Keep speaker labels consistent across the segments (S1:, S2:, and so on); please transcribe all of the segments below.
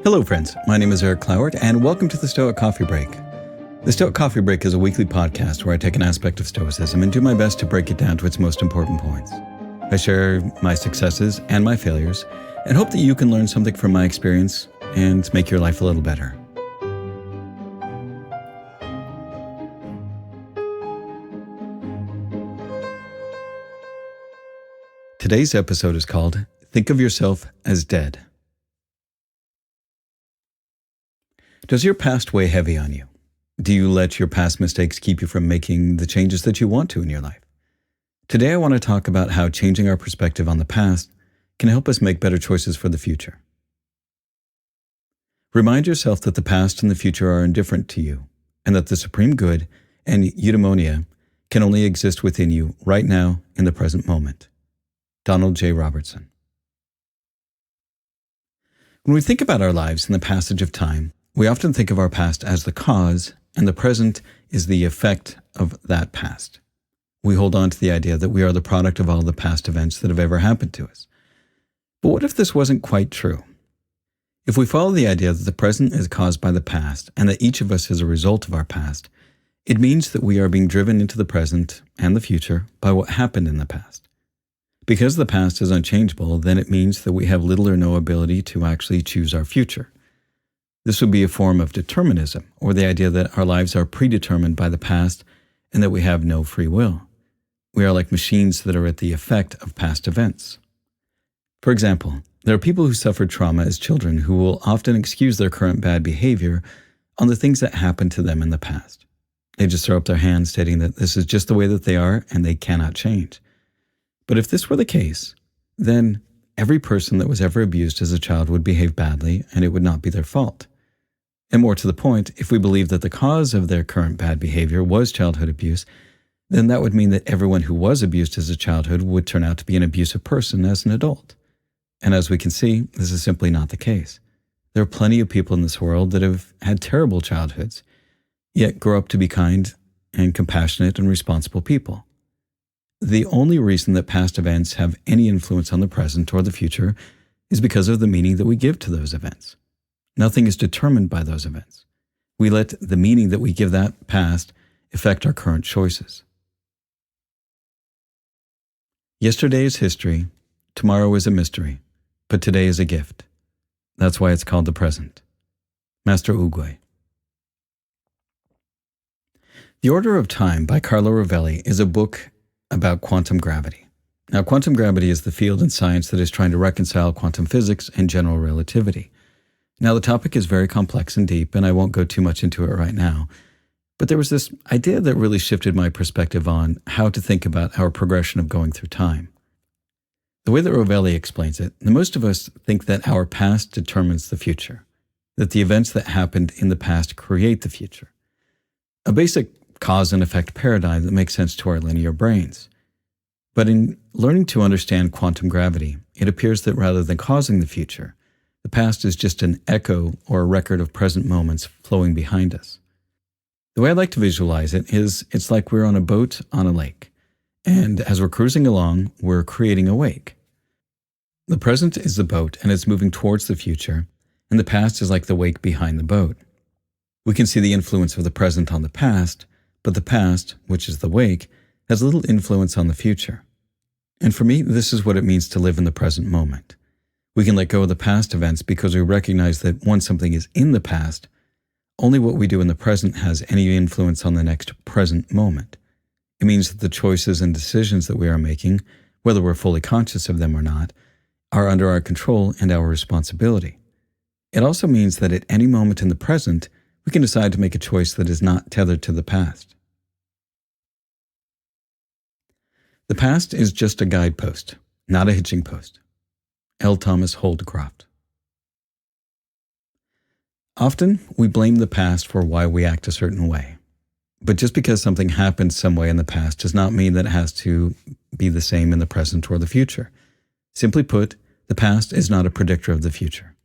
S1: Hello friends, my name is Eric Cloward and welcome to the Stoic Coffee Break. The Stoic Coffee Break is a weekly podcast where I take an aspect of Stoicism and do my best to break it down to its most important points. I share my successes and my failures and hope that you can learn something from my experience and make your life a little better. Today's episode is called Think of Yourself as Dead. Does your past weigh heavy on you? Do you let your past mistakes keep you from making the changes that you want to in your life? Today I want to talk about how changing our perspective on the past can help us make better choices for the future. Remind yourself that the past and the future are indifferent to you, and that the supreme good and eudaimonia can only exist within you right now in the present moment. Donald J. Robertson. When we think about our lives in the passage of time, we often think of our past as the cause, and the present is the effect of that past. We hold on to the idea that we are the product of all the past events that have ever happened to us. But what if this wasn't quite true? If we follow the idea that the present is caused by the past, and that each of us is a result of our past, it means that we are being driven into the present and the future by what happened in the past. Because the past is unchangeable, then it means that we have little or no ability to actually choose our future. This would be a form of determinism, or the idea that our lives are predetermined by the past and that we have no free will. We are like machines that are at the effect of past events. For example, there are people who suffered trauma as children who will often excuse their current bad behavior on the things that happened to them in the past. They just throw up their hands stating that this is just the way that they are and they cannot change. But if this were the case, then every person that was ever abused as a child would behave badly and it would not be their fault. And more to the point, if we believe that the cause of their current bad behavior was childhood abuse, then that would mean that everyone who was abused as a childhood would turn out to be an abusive person as an adult. And as we can see, this is simply not the case. There are plenty of people in this world that have had terrible childhoods, yet grow up to be kind and compassionate and responsible people. The only reason that past events have any influence on the present or the future is because of the meaning that we give to those events. Nothing is determined by those events. We let the meaning that we give that past affect our current choices. Yesterday is history, tomorrow is a mystery, but today is a gift. That's why it's called the present. Master Uguay. The Order of Time by Carlo Rovelli is a book about quantum gravity. Now, quantum gravity is the field in science that is trying to reconcile quantum physics and general relativity. Now, the topic is very complex and deep, and I won't go too much into it right now, but there was this idea that really shifted my perspective on how to think about our progression of going through time. The way that Rovelli explains it, most of us think that our past determines the future, that the events that happened in the past create the future. A basic cause and effect paradigm that makes sense to our linear brains. But in learning to understand quantum gravity, it appears that rather than causing the future, the past is just an echo or a record of present moments flowing behind us. The way I like to visualize it is it's like we're on a boat on a lake, and as we're cruising along, we're creating a wake. The present is the boat and it's moving towards the future, and the past is like the wake behind the boat. We can see the influence of the present on the past, but the past, which is the wake, has little influence on the future. And for me, this is what it means to live in the present moment. We can let go of the past events because we recognize that once something is in the past, only what we do in the present has any influence on the next present moment. It means that the choices and decisions that we are making, whether we're fully conscious of them or not, are under our control and our responsibility. It also means that at any moment in the present, we can decide to make a choice that is not tethered to the past. The past is just a guidepost, not a hitching post. L. Thomas Holdcroft. Often, we blame the past for why we act a certain way. But just because something happened some way in the past does not mean that it has to be the same in the present or the future. Simply put, the past is not a predictor of the future.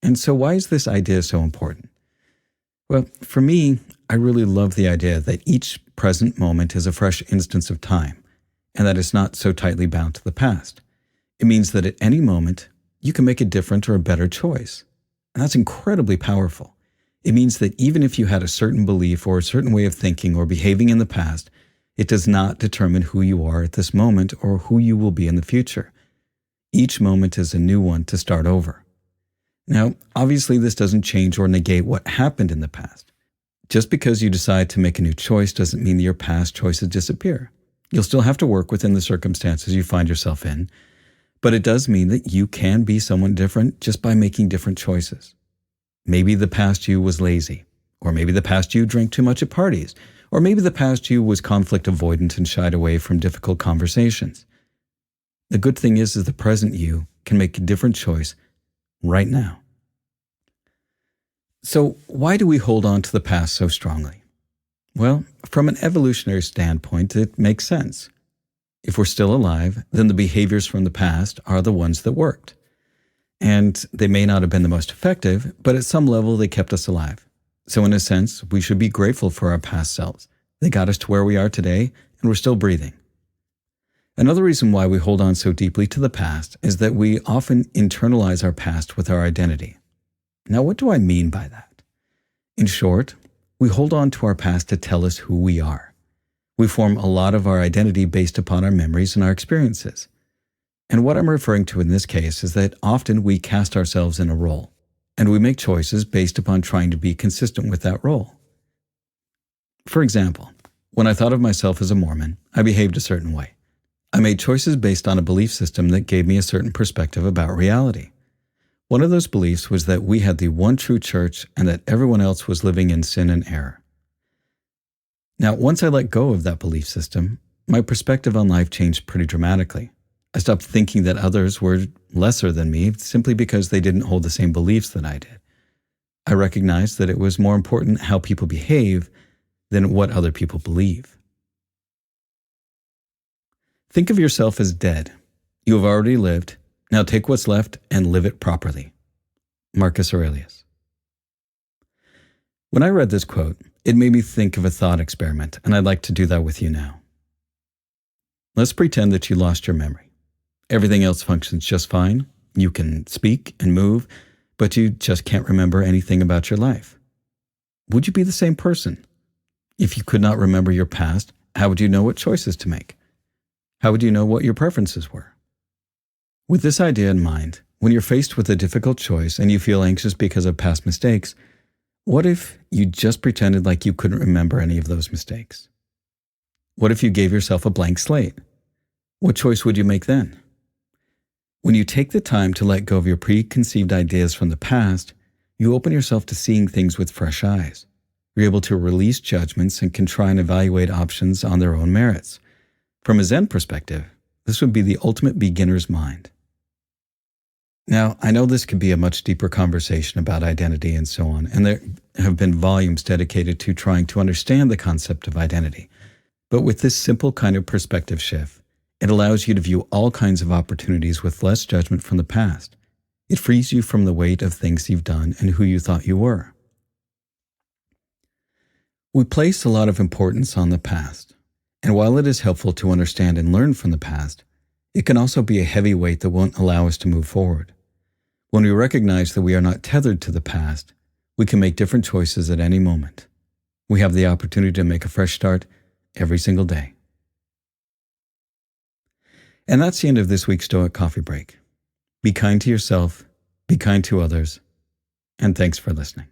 S1: And so why is this idea so important? Well, for me, I really love the idea that each present moment is a fresh instance of time, and that it's not so tightly bound to the past. It means that at any moment, you can make a different or a better choice. And that's incredibly powerful. It means that even if you had a certain belief or a certain way of thinking or behaving in the past, it does not determine who you are at this moment or who you will be in the future. Each moment is a new one to start over. Now, obviously, this doesn't change or negate what happened in the past. Just because you decide to make a new choice doesn't mean that your past choices disappear. You'll still have to work within the circumstances you find yourself in, but it does mean that you can be someone different just by making different choices. Maybe the past you was lazy, or maybe the past you drank too much at parties, or maybe the past you was conflict avoidant and shied away from difficult conversations. The good thing is the present you can make a different choice right now. So why do we hold on to the past so strongly? Well, from an evolutionary standpoint, it makes sense. If we're still alive, then the behaviors from the past are the ones that worked. And they may not have been the most effective, but at some level they kept us alive. So in a sense, we should be grateful for our past selves. They got us to where we are today, and we're still breathing. Another reason why we hold on so deeply to the past is that we often internalize our past with our identity. Now, what do I mean by that? In short, we hold on to our past to tell us who we are. We form a lot of our identity based upon our memories and our experiences. And what I'm referring to in this case is that often we cast ourselves in a role, and we make choices based upon trying to be consistent with that role. For example, when I thought of myself as a Mormon, I behaved a certain way. I made choices based on a belief system that gave me a certain perspective about reality. One of those beliefs was that we had the one true church and that everyone else was living in sin and error. Now, once I let go of that belief system, my perspective on life changed pretty dramatically. I stopped thinking that others were lesser than me simply because they didn't hold the same beliefs that I did. I recognized that it was more important how people behave than what other people believe. Think of yourself as dead. You have already lived. Now take what's left and live it properly. Marcus Aurelius. When I read this quote, it made me think of a thought experiment, and I'd like to do that with you now. Let's pretend that you lost your memory. Everything else functions just fine. You can speak and move, but you just can't remember anything about your life. Would you be the same person? If you could not remember your past, how would you know what choices to make? How would you know what your preferences were? With this idea in mind, when you're faced with a difficult choice and you feel anxious because of past mistakes, what if you just pretended like you couldn't remember any of those mistakes? What if you gave yourself a blank slate? What choice would you make then? When you take the time to let go of your preconceived ideas from the past, you open yourself to seeing things with fresh eyes. You're able to release judgments and can try and evaluate options on their own merits. From a Zen perspective, this would be the ultimate beginner's mind. Now, I know this could be a much deeper conversation about identity and so on, and there have been volumes dedicated to trying to understand the concept of identity. But with this simple kind of perspective shift, it allows you to view all kinds of opportunities with less judgment from the past. It frees you from the weight of things you've done and who you thought you were. We place a lot of importance on the past, and while it is helpful to understand and learn from the past, it can also be a heavy weight that won't allow us to move forward. When we recognize that we are not tethered to the past, we can make different choices at any moment. We have the opportunity to make a fresh start every single day. And that's the end of this week's Stoic Coffee Break. Be kind to yourself, be kind to others, and thanks for listening.